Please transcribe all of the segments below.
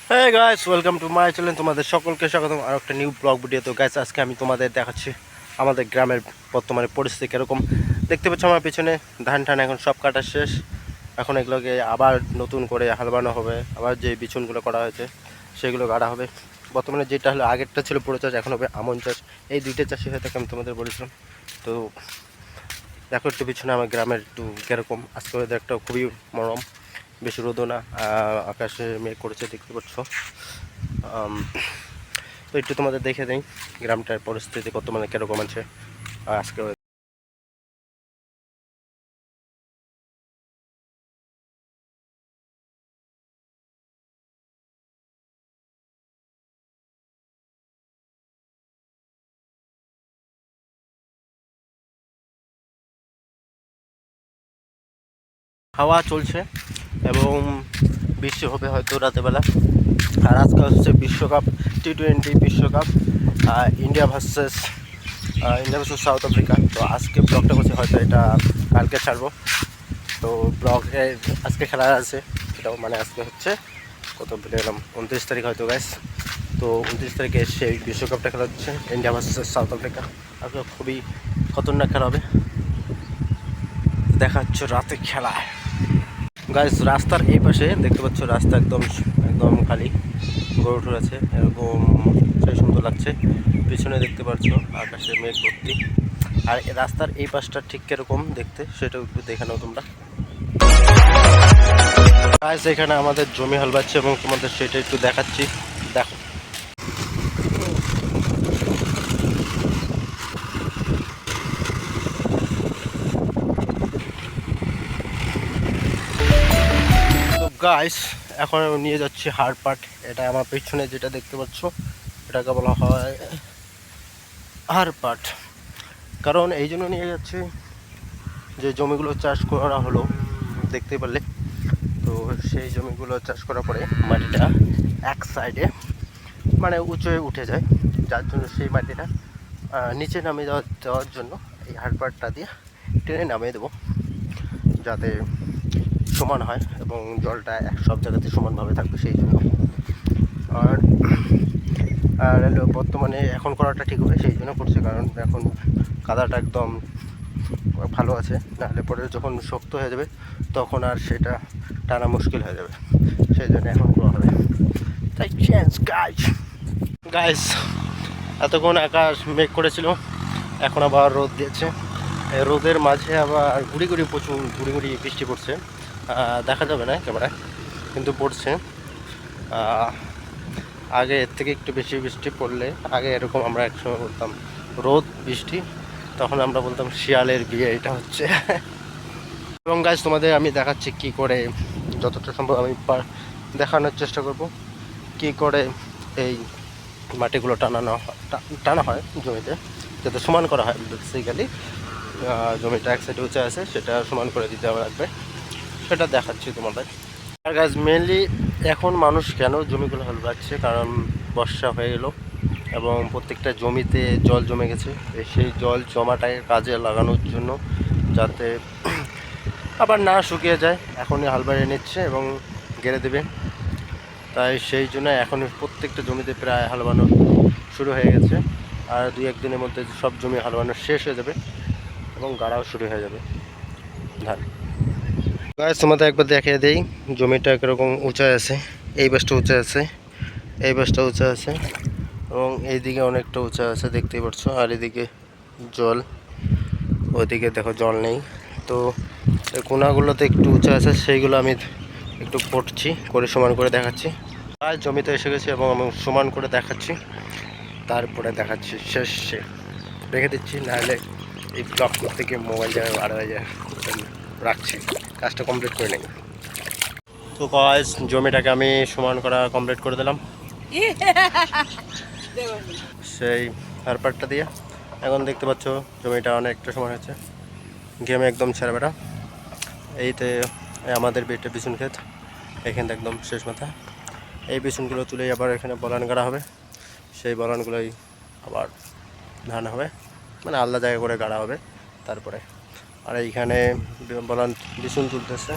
হ্যাঁ guys, welcome to my channel. তোমাদের সকলকে স্বাগতম আর একটা নিউ ব্লগ ভিডিও। তো গাইস, আজকে আমি তোমাদের দেখাচ্ছি আমাদের গ্রামের বর্তমানে পরিস্থিতি কীরকম। দেখতে পাচ্ছ আমার পিছনে ধান টান এখন সব কাটা শেষ। এখন এগুলোকে আবার নতুন করে হাল বানানো হবে, আবার যে বিছুনগুলো করা হয়েছে সেগুলো গাড়া হবে। বর্তমানে যেটা হলো আগেরটা ছিল পুরো চাষ, এখন হবে আমন চাষ। এই দুইটা চাষই হয়ে থাকে আমি তোমাদের বলেছিলাম। তো দেখো একটু পিছনে আমার গ্রামের একটু কীরকম। আজকে ওয়েদারটা খুবই মনোরম, বেশি রোদও না, আকাশে মেঘ করেছে দেখতে পাচ্ছ। তো একটু তোমাদের দেখে দিই গ্রামটার পরিস্থিতি কত মানে কীরকম আছে আজকে। হাওয়া চলছে এবং বৃষ্টি হবে হয়তো রাতেবেলা। আর আজকে হচ্ছে বিশ্বকাপ, টি-20 বিশ্বকাপ, ইন্ডিয়া ভার্সেস সাউথ আফ্রিকা। তো আজকে ব্লগটা করছি, হয়তো এটা কালকে ছাড়বো। তো ব্লগে আজকে খেলা আছে, এটাও মানে আজকে হচ্ছে কত ভুলে গেলাম, 29 তারিখ হয়তো গাইস। তো 29 তারিখে সেই বিশ্বকাপটা খেলা হচ্ছে, ইন্ডিয়া ভার্সেস সাউথ আফ্রিকা। আজকে খুবই খতরনাক খেলা হবে, দেখা হচ্ছে রাতে খেলা। গাইস, রাস্তার এই পাশে দেখতে পাচ্ছ রাস্তা একদম একদম খালি, গরু টুর আছে এরকম, সেই সুন্দর লাগছে। পিছনে দেখতে পাচ্ছ আকাশে মেঘ ভর্তি। আর রাস্তার এই পাশটা ঠিক কিরকম দেখতে সেটাও একটু দেখে নাও তোমরা। গাইস, এখানে আমাদের জমি হাল বাচ্ছে এবং তোমাদের সেটা একটু দেখাচ্ছি, দেখো। তো গাইস, এখন আমি নিয়ে যাচ্ছি হাড় পাট। এটা আমার পেছনে যেটা দেখতে পাচ্ছ এটাকে বলা হয় হাড় পাট। কারণ এই জন্য নিয়ে যাচ্ছি যে জমিগুলো চাষ করা হলো দেখতে পারলে, তো সেই জমিগুলো চাষ করার পরে মাটিটা এক সাইডে মানে উঁচু হয়ে উঠে যায়, যার জন্য সেই মাটিটা নিচে নামিয়ে দেওয়ার জন্য এই হাড় পাটটা দিয়ে টেনে নামিয়ে দেবো, যাতে সমান হয় এবং জলটা সব জায়গাতে সমানভাবে থাকবে সেই জন্য। আর আর বর্তমানে এখন করাটা ঠিক হবে সেই জন্য করছে, কারণ এখন কাদাটা একদম ভালো আছে, নাহলে পরে যখন শক্ত হয়ে যাবে তখন আর সেটা টানা মুশকিল হয়ে যাবে, সেই জন্য এখন করা হবে। তাই চেঞ্জ গাইস, এতক্ষণ আকাশ মেঘ করেছিল, এখন আবার রোদ দিয়েছে। রোদের মাঝে আবার গুড়ি গুড়ি প্রচুর গুড়ি গুড়ি বৃষ্টি পড়ছে, দেখা যাবে না ক্যামেরায় কিন্তু পড়ছে। আগে এর থেকে একটু বেশি বৃষ্টি পড়লে, আগে এরকম আমরা একসময় বলতাম রোদ বৃষ্টি, তখন আমরা বলতাম শিয়ালের বিয়ে এটা হচ্ছে। এবং গাছ তোমাদের আমি দেখাচ্ছি কি করে, যতটা সম্ভব আমি দেখানোর চেষ্টা করব কি করে এই মাটিগুলো টানা হয় জমিতে, যাতে সমান করা হয়। বেসিক্যালি জমিটা এক সাইডে উঁচা আছে, সেটা সমান করে দিতে লাগবে, সেটা দেখাচ্ছি তোমাদের। আর গাছ মেনলি এখন মানুষ কেন জমিগুলো হাল বাচ্ছে, কারণ বর্ষা হয়ে গেল এবং প্রত্যেকটা জমিতে জল জমে গেছে। সেই জল জমাটাকে কাজে লাগানোর জন্য, যাতে আবার না শুকিয়ে যায়, এখনই হাল বাড়িয়ে নিচ্ছে এবং গেড়ে দেবে। তাই সেই জন্য এখন প্রত্যেকটা জমিতে প্রায় হাল বানানো শুরু হয়ে গেছে। আর 2-1 দিনের মধ্যে সব জমি হাল বানানো শেষ হয়ে যাবে এবং গাড়াও শুরু হয়ে যাবে ধান। গাছ তোমাদের একবার দেখিয়ে দেই জমিটা কীরকম উঁচা আছে। এই বাসটা উঁচা আছে, এই বাসটা উঁচা আছে এবং এইদিকে অনেকটা উঁচা আছে দেখতেই পাচ্ছ। আর এদিকে জল, ওইদিকে দেখো জল নেই। তো এই কোনাগুলোতে একটু উঁচা আছে, সেইগুলো আমি একটু করে সমান করে দেখাচ্ছি। আর জমিতে এসে গেছি এবং আমি সমান করে দেখাচ্ছি, তারপরে দেখাচ্ছি শেষে রেখে দিচ্ছি, নাহলে এই ব্লগ করতে গিয়ে মোবাইল যাবে বার হয়ে যায়। রাখছি, কাজটা কমপ্লিট করে নেব। তো গাইস, জমিটাকে আমি সমান করা কমপ্লিট করে দিলাম সেই হারপারটা দিয়ে। এখন দেখতে পাচ্ছ জমিটা অনেকটা সমান হয়েছে, ঘেমে একদম ছেড়ে বেড়া। এইতে আমাদের বেটে বিছুন ক্ষেত, এখানে একদম শেষ মাথা। এই বিছুনগুলো তুলেই আবার এখানে বলান গাড়া হবে, সেই বলানগুলোই আবার ধান হবে, মানে আলাদা জায়গা করে গাড়া হবে তারপরে। আর এইখানে বলান বিছুন তুলতেছে।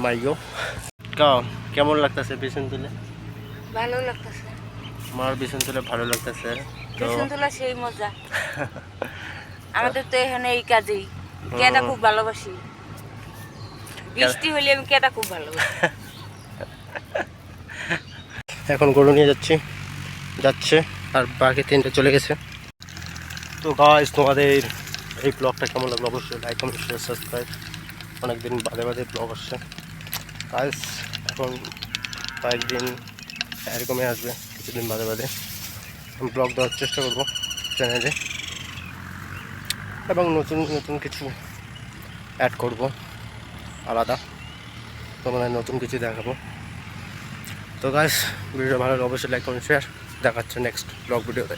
মাইও কাও কেমন লাগতেছে বিছন তুলে? ভালো লাগতেছে। আমার বিছন তুলে ভালো লাগতেছে। তো বিছন তোলা সেই মজা। আমাদের তো এখানে এই কাজেই কেটা খুব ভালোবাসি। বৃষ্টি হলে আমি কেটা খুব ভালোবাসি। এখন গরু নিয়ে যাচ্ছে আর বাকি তিনটে চলে গেছে। তো গাইস তোমাদের এই ব্লগটা কেমন লাগলো অবশ্যই লাইক কমেন্ট শেয়ার সাবস্ক্রাইব। অনেকদিন বাদে বাদে ব্লগ আসছে গাইস, এখন কয়েকদিন এরকমই আসবে, কিছুদিন বাদে বাদে ব্লগ দেওয়ার চেষ্টা করবো চ্যানেলে, এবং নতুন নতুন কিছু অ্যাড করব আলাদা, তোমাদের নতুন কিছু দেখাবো। তো গাইস ভিডিও ভালো লাগলে অবশ্যই লাইক কমেন্ট শেয়ার, দেখাচ্ছে নেক্সট ব্লগ ভিডিওতে।